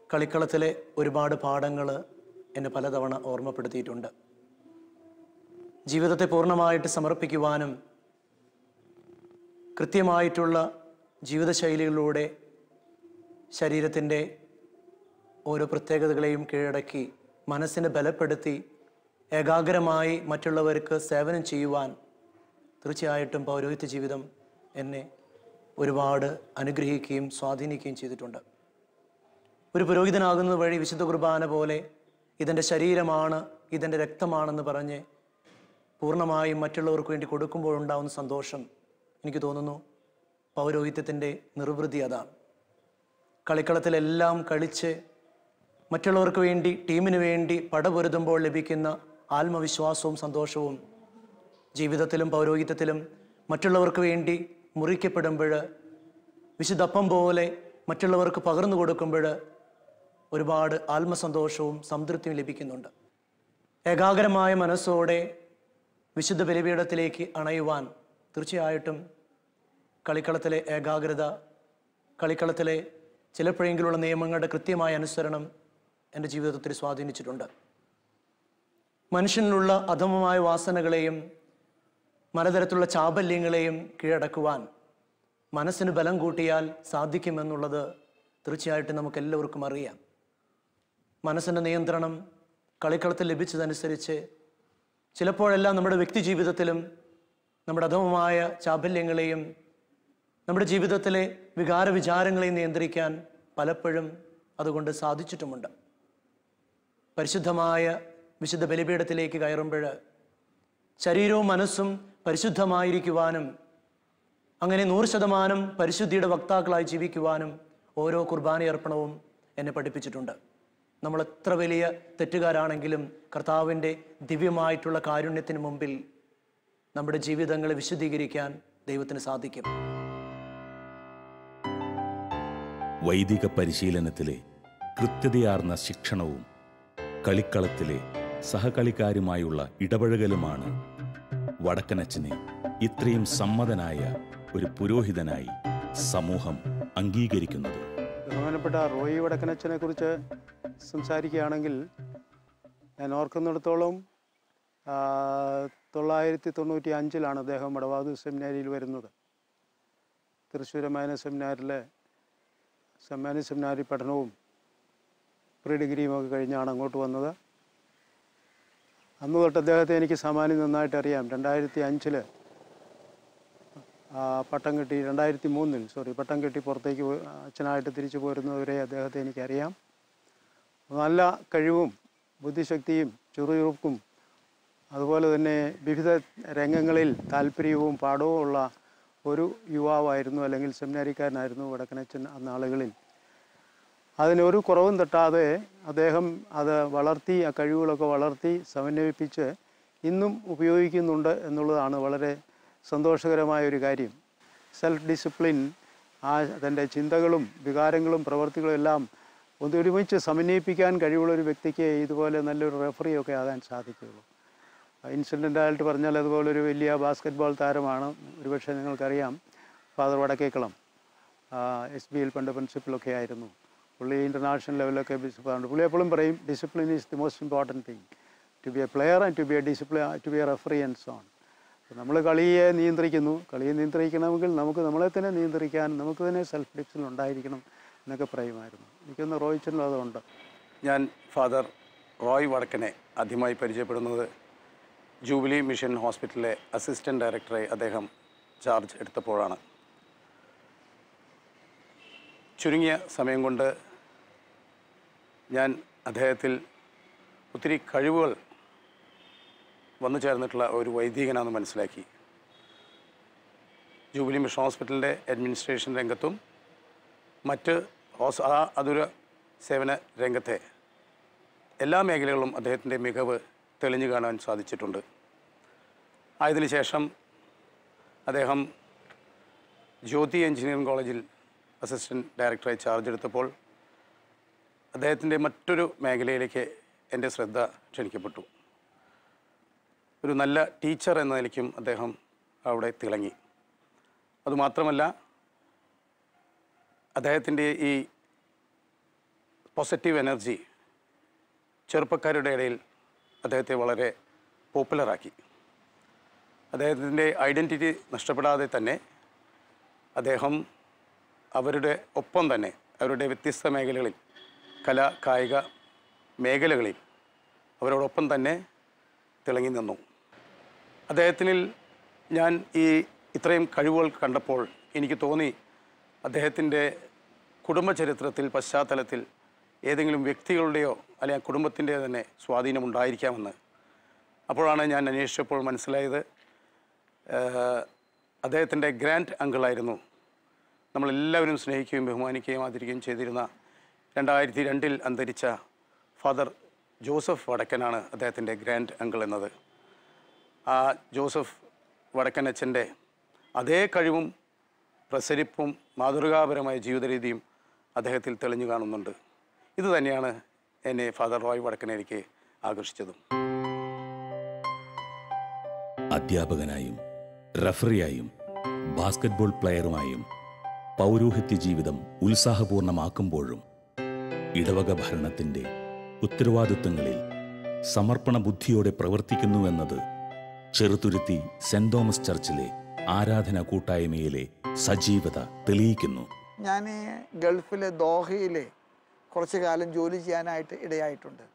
കളിക്കളത്തിലെ ഒരുപാട് പാഠങ്ങൾ എന്നെ പലതവണ ഓർമ്മപ്പെടുത്തിയിട്ടുണ്ട്. ജീവിതത്തെ പൂർണ്ണമായിട്ട് സമർപ്പിക്കുവാനും കൃത്യമായിട്ടുള്ള ജീവിതശൈലികളിലൂടെ ശരീരത്തിൻ്റെ ഓരോ പ്രത്യേകതകളെയും കീഴടക്കി മനസ്സിനെ ബലപ്പെടുത്തി ഏകാഗ്രമായി മറ്റുള്ളവർക്ക് സേവനം ചെയ്യുവാൻ തീർച്ചയായിട്ടും പൗരോഹിത്യ ജീവിതം എന്നെ ഒരുപാട് അനുഗ്രഹിക്കുകയും സ്വാധീനിക്കുകയും ചെയ്തിട്ടുണ്ട്. ഒരു പുരോഹിതനാകുന്നത് വഴി വിശുദ്ധ കുർബാന പോലെ ഇതെൻ്റെ ശരീരമാണ്, ഇതെൻ്റെ രക്തമാണെന്ന് പറഞ്ഞ് പൂർണ്ണമായും മറ്റുള്ളവർക്ക് വേണ്ടി കൊടുക്കുമ്പോഴുണ്ടാകുന്ന സന്തോഷം എനിക്ക് തോന്നുന്നു പൗരോഹിത്യത്തിൻ്റെ നിർവൃതി അതാണ്. കളിക്കളത്തിലെല്ലാം കളിച്ച് മറ്റുള്ളവർക്ക് വേണ്ടി ടീമിന് വേണ്ടി പടപൊരുതുമ്പോൾ ലഭിക്കുന്ന ആത്മവിശ്വാസവും സന്തോഷവും ജീവിതത്തിലും പൗരോഹിത്യത്തിലും മറ്റുള്ളവർക്ക് വേണ്ടി മുറിക്കപ്പെടുമ്പോൾ വിശുദ്ധപ്പം പോലെ മറ്റുള്ളവർക്ക് പകർന്നു കൊടുക്കുമ്പോൾ ഒരുപാട് ആത്മസന്തോഷവും സംതൃപ്തിയും ലഭിക്കുന്നുണ്ട്. ഏകാഗ്രമായ മനസ്സോടെ വിശുദ്ധ ബലിപീഠത്തിലേക്ക് അണയുവാൻ തീർച്ചയായിട്ടും കളിക്കളത്തിലെ ഏകാഗ്രത, കളിക്കളത്തിലെ ചിലപ്പോഴെങ്കിലുള്ള നിയമങ്ങളുടെ കൃത്യമായ അനുസരണം എൻ്റെ ജീവിതത്തിൽ സ്വാധീനിച്ചിട്ടുണ്ട്. മനുഷ്യനിലുള്ള അധമമായ വാസനകളെയും പലതരത്തിലുള്ള ചാബല്യങ്ങളെയും കീഴടക്കുവാൻ മനസ്സിന് ബലം കൂട്ടിയാൽ സാധിക്കുമെന്നുള്ളത് തീർച്ചയായിട്ടും നമുക്കെല്ലാവർക്കും അറിയാം. മനസ്സിൻ്റെ നിയന്ത്രണം കളിക്കളത്തിൽ ലഭിച്ചതനുസരിച്ച് ചിലപ്പോഴെല്ലാം നമ്മുടെ വ്യക്തി ജീവിതത്തിലും നമ്മുടെ അധമമായ ചാബല്യങ്ങളെയും നമ്മുടെ ജീവിതത്തിലെ വികാര വിചാരങ്ങളെയും നിയന്ത്രിക്കാൻ പലപ്പോഴും അതുകൊണ്ട് സാധിച്ചിട്ടുമുണ്ട്. പരിശുദ്ധമായ വിശുദ്ധ ബലിപീഠത്തിലേക്ക് കയറുമ്പോൾ ശരീരവും മനസ്സും പരിശുദ്ധമായിരിക്കുവാനും അങ്ങനെ 100% പരിശുദ്ധിയുടെ വക്താക്കളായി ജീവിക്കുവാനും ഓരോ കുർബാനയർപ്പണവും എന്നെ പഠിപ്പിച്ചിട്ടുണ്ട്. നമ്മൾ എത്ര വലിയ തെറ്റുകാരാണെങ്കിലും കർത്താവിൻ്റെ ദിവ്യമായിട്ടുള്ള കാരുണ്യത്തിന് മുമ്പിൽ നമ്മുടെ ജീവിതങ്ങളെ വിശുദ്ധീകരിക്കാൻ ദൈവത്തിന് സാധിക്കും. വൈദിക പരിശീലനത്തിലെ കൃത്യതയാർന്ന ശിക്ഷണവും കളിക്കളത്തിലെ സഹകളിക്കാരുമായുള്ള ഇടപഴകലുമാണ് വടക്കനച്ചനെ ഇത്രയും സമ്മതനായ ഒരു പുരോഹിതനായി സമൂഹം അംഗീകരിക്കുന്നത്. ബഹുമാനപ്പെട്ട റോയി വടക്കനച്ചനെ കുറിച്ച് സംസാരിക്കുകയാണെങ്കിൽ ഞാൻ ഓർക്കുന്നിടത്തോളം 995 അദ്ദേഹം വടവാതൂർ സെമിനാരിയിൽ വരുന്നത്. തൃശ്ശൂർ മാന സെമിനാരിലെ സെമ്മാനി സെമിനാരി പഠനവും പ്രീ ഡിഗ്രിയും ഒക്കെ കഴിഞ്ഞാണ് അങ്ങോട്ട് വന്നത്. അന്ന് തൊട്ട് അദ്ദേഹത്തെ എനിക്ക് സാമാന്യം നന്നായിട്ട് അറിയാം. 2005 പട്ടം കെട്ടി 2003 പട്ടം കെട്ടി പുറത്തേക്ക് അച്ഛനായിട്ട് തിരിച്ചു പോരുന്നവരെ അദ്ദേഹത്തെ എനിക്കറിയാം. നല്ല കഴിവും ബുദ്ധിശക്തിയും ചുറുചുറുക്കും അതുപോലെ തന്നെ വിവിധ രംഗങ്ങളിൽ താല്പര്യവും പാഠവും ഉള്ള ഒരു യുവാവായിരുന്നു, അല്ലെങ്കിൽ സെമിനാരിക്കാരനായിരുന്നു വടക്കനച്ചൻ അന്നാളുകളിൽ. അതിനൊരു കുറവും തട്ടാതെ അദ്ദേഹം അത് വളർത്തി, ആ കഴിവുകളൊക്കെ വളർത്തി സമന്വയിപ്പിച്ച് ഇന്നും ഉപയോഗിക്കുന്നുണ്ട് എന്നുള്ളതാണ് വളരെ സന്തോഷകരമായ ഒരു കാര്യം. സെൽഫ് ഡിസിപ്ലിൻ, തൻ്റെ ചിന്തകളും വികാരങ്ങളും പ്രവൃത്തികളും എല്ലാം ഒരുമിച്ച് സമന്വയിപ്പിക്കാൻ കഴിവുള്ളൊരു വ്യക്തിക്ക് ഇതുപോലെ നല്ലൊരു റെഫറിയൊക്കെ ആകാൻ സാധിക്കുകയുള്ളൂ. ഇൻസിഡൻ്റായിട്ട് പറഞ്ഞാൽ അതുപോലൊരു വലിയ ബാസ്കറ്റ്ബോൾ താരമാണ്. ഒരുപക്ഷെ നിങ്ങൾക്കറിയാം, ഫാദർ വടക്കേക്കളം SBL പണ്ട് പ്രിൻസിപ്പലൊക്കെ ആയിരുന്നു. പുള്ളി ഇൻ്റർനാഷണൽ ലെവലൊക്കെ ബിസിപ്പാണ്. പുള്ളി എപ്പോഴും പറയും discipline is the most important thing to be a player and to be a discipline to be a referee and so on. നമ്മൾ കളിയെ നിയന്ത്രിക്കണമെങ്കിൽ നമുക്ക് നമ്മളെ തന്നെ നിയന്ത്രിക്കാൻ നമുക്ക് തന്നെ സെൽഫ് ഡിസിപ്ലിൻ ഉണ്ടായിരിക്കണം എന്നൊക്കെ പറയുമായിരുന്നു. എനിക്കൊന്ന് റോയിച്ചനും അതുണ്ട്. ഞാൻ ഫാദർ റോയ് വടക്കനെ ആദ്യമായി പരിചയപ്പെടുന്നത് ജൂബിലി മിഷൻ ഹോസ്പിറ്റലിലെ അസിസ്റ്റൻറ്റ് ഡയറക്ടറെ അദ്ദേഹം ചാർജ് എടുത്തപ്പോഴാണ്. ചുരുങ്ങിയ സമയം കൊണ്ട് ഞാൻ അദ്ദേഹത്തിൽ ഒത്തിരി കഴിവുകൾ വന്നു ചേർന്നിട്ടുള്ള ഒരു വൈദികനാണെന്ന് മനസ്സിലാക്കി. ജൂബിലി മിഷൻ ഹോസ്പിറ്റലിൻ്റെ അഡ്മിനിസ്ട്രേഷൻ രംഗത്തും മറ്റ് അതുര സേവന രംഗത്തെ എല്ലാ മേഖലകളിലും അദ്ദേഹത്തിൻ്റെ മികവ് തെളിഞ്ഞു കാണാൻ സാധിച്ചിട്ടുണ്ട്. ആയതിനു ശേഷം അദ്ദേഹം ജ്യോതി എഞ്ചിനീയറിംഗ് കോളേജിൽ അസിസ്റ്റൻറ്റ് ഡയറക്ടറായി ചാർജ് എടുത്തപ്പോൾ അദ്ദേഹത്തിൻ്റെ മറ്റൊരു മേഖലയിലേക്ക് എൻ്റെ ശ്രദ്ധ ക്ഷണിക്കപ്പെട്ടു. ഒരു നല്ല ടീച്ചർ എന്ന നിലയ്ക്കും അദ്ദേഹം അവിടെ തിളങ്ങി. അതുമാത്രമല്ല, അദ്ദേഹത്തിൻ്റെ ഈ പോസിറ്റീവ് എനർജി ചെറുപ്പക്കാരുടെ ഇടയിൽ അദ്ദേഹത്തെ വളരെ പോപ്പുലറാക്കി. അദ്ദേഹത്തിൻ്റെ ഐഡൻറ്റിറ്റി നഷ്ടപ്പെടാതെ തന്നെ അദ്ദേഹം അവരുടെ ഒപ്പം തന്നെ അവരുടെ വ്യത്യസ്ത മേഖലകളിൽ കലാ കായിക മേഖലകളിൽ അവരോടൊപ്പം തന്നെ തിളങ്ങി നിന്നു. അദ്ദേഹത്തിൽ ഞാൻ ഇത്രയും കഴിവുകൾ കണ്ടപ്പോൾ എനിക്ക് തോന്നി അദ്ദേഹത്തിൻ്റെ കുടുംബചരിത്രത്തിൽ പശ്ചാത്തലത്തിൽ ഏതെങ്കിലും വ്യക്തികളുടെയോ അല്ലെങ്കിൽ കുടുംബത്തിൻ്റെ തന്നെ സ്വാധീനമുണ്ടായിരിക്കാമെന്ന്. അപ്പോഴാണ് ഞാൻ അന്വേഷിച്ചപ്പോൾ മനസ്സിലായത് അദ്ദേഹത്തിൻ്റെ ഗ്രാൻഡ് അങ്കിളായിരുന്നു, നമ്മളെല്ലാവരും സ്നേഹിക്കുകയും ബഹുമാനിക്കുകയും ആദരിക്കുകയും ചെയ്തിരുന്ന 2002 അന്തരിച്ച ഫാദർ ജോസഫ് വടക്കനാണ് അദ്ദേഹത്തിൻ്റെ ഗ്രാൻഡ് അങ്കിൾ എന്നത്. ആ ജോസഫ് വടക്കനച്ചൻ്റെ അതേ കഴിവും പ്രസരിപ്പും മാതൃകാപരമായ ജീവിത രീതിയും അദ്ദേഹത്തിൽ തെളിഞ്ഞു കാണുന്നുണ്ട്. ഇത് തന്നെയാണ് എന്നെ ഫാദർ റോയ് വടക്കനേക്ക് ആകർഷിച്ചതും. അധ്യാപകനായും റഫറിയായും ബാസ്കറ്റ്ബോൾ പ്ലെയറുമായും പൗരോഹിത്യ ജീവിതം ഉത്സാഹപൂർണമാക്കുമ്പോഴും ഇടവക ഭരണത്തിൻ്റെ ഉത്തരവാദിത്വങ്ങളിൽ സമർപ്പണ ബുദ്ധിയോടെ പ്രവർത്തിക്കുന്നുവെന്നത് ചെറുതുരുത്തി സെൻറ് തോമസ് ചർച്ചിലെ ആരാധനാ കൂട്ടായ്മയിലെ സജീവത തെളിയിക്കുന്നു. ഞാൻ ഗൾഫിലെ ദോഹയിലെ കുറച്ചു കാലം ജോലി ചെയ്യാനായിട്ട് ഇടയായിട്ടുണ്ട്.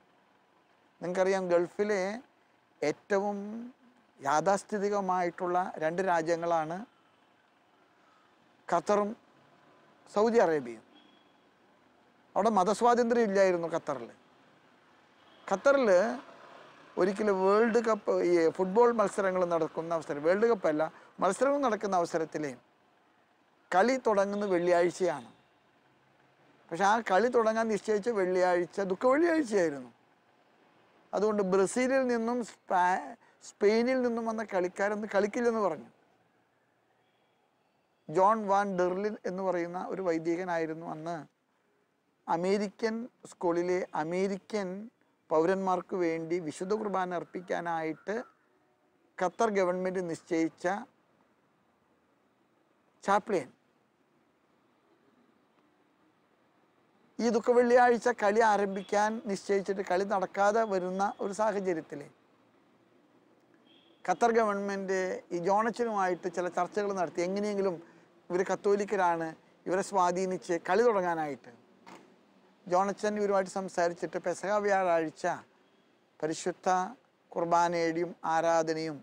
നിങ്ങൾക്കറിയാം, ഗൾഫിലെ ഏറ്റവും യാഥാസ്ഥിതികമായിട്ടുള്ള 2 രാജ്യങ്ങളാണ് ഖത്തറും സൗദി അറേബ്യയും. അവിടെ മതസ്വാതന്ത്ര്യം ഇല്ലായിരുന്നു ഖത്തറിൽ ഒരിക്കലും വേൾഡ് കപ്പ് ഈ ഫുട്ബോൾ മത്സരങ്ങൾ നടക്കുന്ന അവസരം, വേൾഡ് കപ്പല്ല, മത്സരങ്ങൾ നടക്കുന്ന അവസരത്തിൽ കളി തുടങ്ങുന്നത് വെള്ളിയാഴ്ചയാണ്. പക്ഷെ ആ കളി തുടങ്ങാൻ നിശ്ചയിച്ച വെള്ളിയാഴ്ച ദുഃഖ വെള്ളിയാഴ്ചയായിരുന്നു. അതുകൊണ്ട് ബ്രസീലിൽ നിന്നും സ്പെയിനിൽ നിന്നും വന്ന കളിക്കാരൊന്നും കളിക്കില്ലെന്ന് പറഞ്ഞു. ജോൺ വാൻ ഡെർലിൻ എന്ന് പറയുന്ന ഒരു വൈദികനായിരുന്നു അന്ന് അമേരിക്കൻ സ്കൂളിലെ അമേരിക്കൻ പൗരന്മാർക്ക് വേണ്ടി വിശുദ്ധ കുർബാന അർപ്പിക്കാനായിട്ട് ഖത്തർ ഗവൺമെൻറ് നിശ്ചയിച്ച ചാപ്ലിയൻ ഈ ദുഃഖവെള്ളിയാഴ്ച കളി ആരംഭിക്കാൻ നിശ്ചയിച്ചിട്ട് കളി നടക്കാതെ വരുന്ന ഒരു സാഹചര്യത്തിൽ ഖത്തർ ഗവൺമെൻറ് ഈ ജോണച്ചനുമായിട്ട് ചില ചർച്ചകൾ നടത്തി. എങ്ങനെയെങ്കിലും ഇവർ കത്തോലിക്കരാണ്, ഇവരെ സ്വാധീനിച്ച് കളി തുടങ്ങാനായിട്ട് ജോണച്ചൻ ഇവരുമായിട്ട് സംസാരിച്ചിട്ട് പെസഹ വ്യാഴാഴ്ച പരിശുദ്ധ കുർബാനയുടെയും ആരാധനയും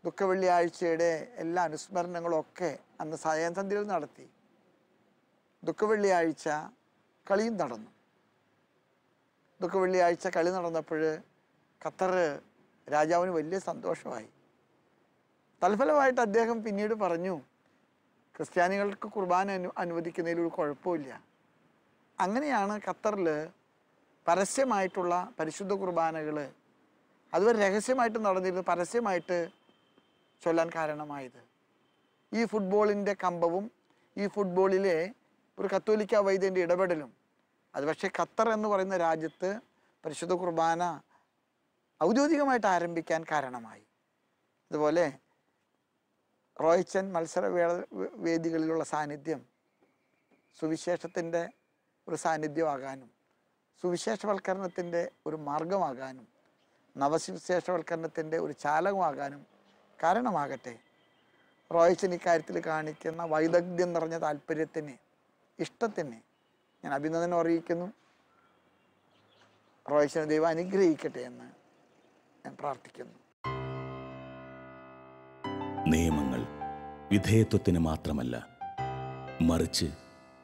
ദുഃഖവെള്ളിയാഴ്ചയുടെ എല്ലാ അനുസ്മരണങ്ങളും ഒക്കെ അന്ന് സായന്തന്തിയിൽ നടത്തി. ദുഃഖവെള്ളിയാഴ്ച കളിയും നടന്നു. ദുഃഖവെള്ളിയാഴ്ച കളി നടന്നപ്പോൾ ഖത്തർ രാജാവിന് വലിയ സന്തോഷമായി. തൽഫലമായിട്ട് അദ്ദേഹം പിന്നീട് പറഞ്ഞു, ക്രിസ്ത്യാനികൾക്ക് കുർബാന അനുവദിക്കുന്നതിൽ ഒരു കുഴപ്പമില്ല. അങ്ങനെയാണ് ഖത്തറിൽ പരസ്യമായിട്ടുള്ള പരിശുദ്ധ കുർബാനകൾ അതുവരെ രഹസ്യമായിട്ട് നടന്നിരുന്നത് പരസ്യമായിട്ട് ചൊല്ലാൻ കാരണമായത്. ഈ ഫുട്ബോളിൻ്റെ കമ്പവും ഈ ഫുട്ബോളിലെ ഒരു കത്തോലിക്ക വൈദ്യൻ്റെ ഇടപെടലും അത് പക്ഷേ ഖത്തർ എന്ന് പറയുന്ന രാജ്യത്ത് പരിശുദ്ധ കുർബാന ഔദ്യോഗികമായിട്ട് ആരംഭിക്കാൻ കാരണമായി. അതുപോലെ റോയ്ച്ചൻ മത്സര വേദികളിലുള്ള സാന്നിധ്യം സുവിശേഷത്തിൻ്റെ ഒരു സാന്നിധ്യമാകാനും സുവിശേഷവൽക്കരണത്തിൻ്റെ ഒരു മാർഗമാകാനും നവസുവിശേഷവൽക്കരണത്തിൻ്റെ ഒരു ചാലകമാകാനും കാരണമാകട്ടെ. റോയ്ച്ചൻ ഇക്കാര്യത്തിൽ കാണിക്കുന്ന വൈദഗ്ധ്യം നിറഞ്ഞ താല്പര്യത്തിന്, ഇഷ്ടത്തിന് ഞാൻ അഭിനന്ദനം അറിയിക്കുന്നു. റോയ്ച്ചനെ ദൈവം അനുഗ്രഹിക്കട്ടെ എന്ന് ഞാൻ പ്രാർത്ഥിക്കുന്നു. നിയമങ്ങൾ വിധേയത്വത്തിന് മാത്രമല്ല, മറിച്ച്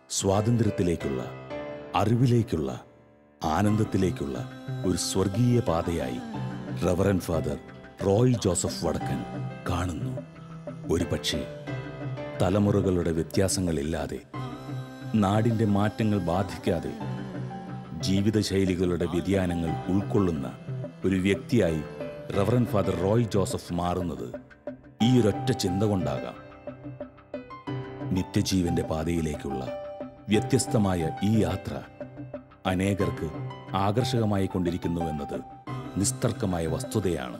സ്വാതന്ത്ര്യത്തിലേക്കുള്ള, അറിവിലേക്കുള്ള, ആനന്ദത്തിലേക്കുള്ള ഒരു സ്വർഗീയ പാതയായി റവറൻ ഫാദർ റോയ് ജോസഫ് വടക്കൻ കാണുന്നു. ഒരു പക്ഷേ തലമുറകളുടെ വ്യത്യാസങ്ങളില്ലാതെ, നാടിൻ്റെ മാറ്റങ്ങൾ ബാധിക്കാതെ, ജീവിതശൈലികളുടെ വ്യതിയാനങ്ങൾ ഉൾക്കൊള്ളുന്ന ഒരു വ്യക്തിയായി റവറൻ ഫാദർ റോയ് ജോസഫ് മാറുന്നത് ഈ ഒരൊറ്റ ചിന്ത കൊണ്ടാകാം. നിത്യജീവന്റെ പാതയിലേക്കുള്ള വ്യത്യസ്തമായ ഈ യാത്ര അനേകർക്ക് ആകർഷകമായി കൊണ്ടിരിക്കുന്നുവെന്നത് നിസ്തർക്കമായ വസ്തുതയാണ്.